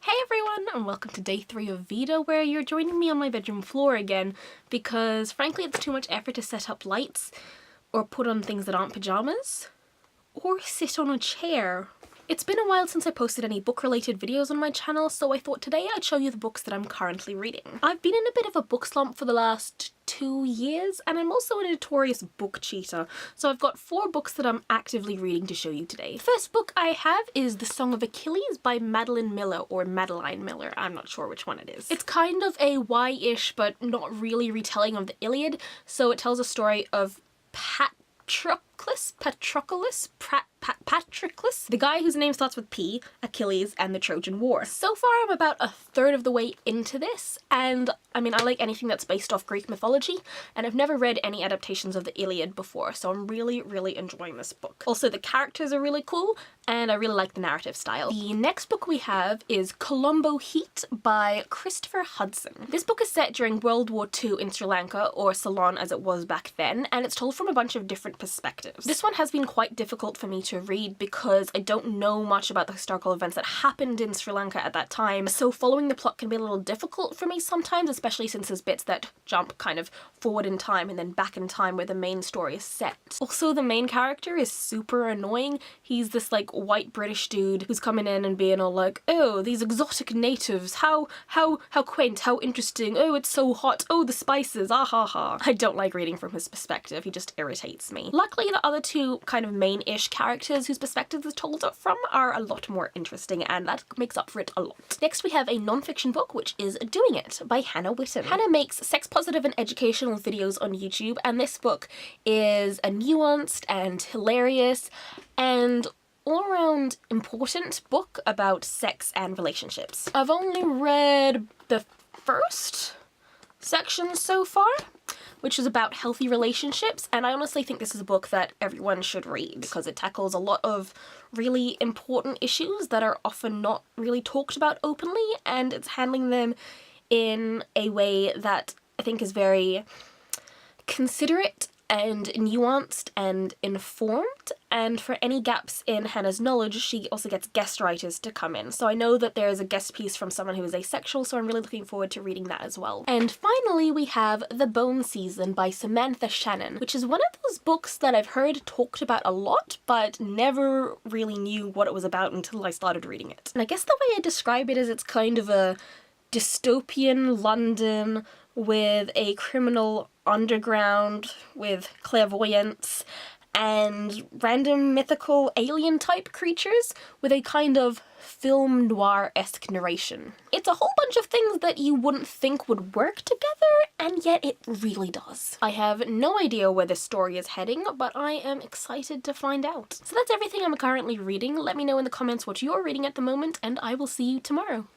Hey everyone, and welcome to day 3 of VEDA, where you're joining me on my bedroom floor again because frankly it's too much effort to set up lights or put on things that aren't pajamas or sit on a chair. It's been a while since I posted any book-related videos on my channel, so I thought today I'd show you the books that I'm currently reading. I've been in a bit of a book slump for the last 2 years, and I'm also a notorious book cheater, so I've got 4 books that I'm actively reading to show you today. The first book I have is The Song of Achilles by Madeline Miller, or Madeline Miller, I'm not sure which one it is. It's kind of a YA-ish but not really retelling of the Iliad, so it tells a story of Patroclus, the guy whose name starts with P, Achilles, and the Trojan War. So far I'm about a third of the way into this, and I mean I like anything that's based off Greek mythology, and I've never read any adaptations of the Iliad before, so I'm really enjoying this book. Also the characters are really cool, and I really like the narrative style. The next book we have is Columbo Heat by Christopher Hudson. This book is set during World War II in Sri Lanka, or Ceylon as it was back then, and it's told from a bunch of different perspectives. This one has been quite difficult for me to read because I don't know much about the historical events that happened in Sri Lanka at that time, so following the plot can be a little difficult for me sometimes, especially since there's bits that jump kind of forward in time and then back in time where the main story is set. Also, the main character is super annoying. He's this like white British dude who's coming in and being all like, oh, these exotic natives, how quaint, how interesting, oh, it's so hot, oh, the spices, ah ha ha. I don't like reading from his perspective, he just irritates me. Luckily, the other two kind of main-ish characters whose perspectives is told from are a lot more interesting, and that makes up for it a lot. Next we have a non-fiction book, which is Doing It by Hannah Witten. Hannah makes sex-positive and educational videos on YouTube, and this book is a nuanced and hilarious and all-around important book about sex and relationships. I've only read the first section so far, which is about healthy relationships, and I honestly think this is a book that everyone should read because it tackles a lot of really important issues that are often not really talked about openly, and it's handling them in a way that I think is very considerate and nuanced and informed, and for any gaps in Hannah's knowledge she also gets guest writers to come in. So I know that there is a guest piece from someone who is asexual, so I'm really looking forward to reading that as well. And finally we have The Bone Season by Samantha Shannon, which is one of those books that I've heard talked about a lot but never really knew what it was about until I started reading it. And I guess the way I describe it is it's kind of a dystopian London with a criminal underground with clairvoyance and random mythical alien type creatures with a kind of film noir-esque narration. It's a whole bunch of things that you wouldn't think would work together, and yet it really does. I have no idea where this story is heading, but I am excited to find out. So that's everything I'm currently reading. Let me know in the comments what you're reading at the moment, and I will see you tomorrow.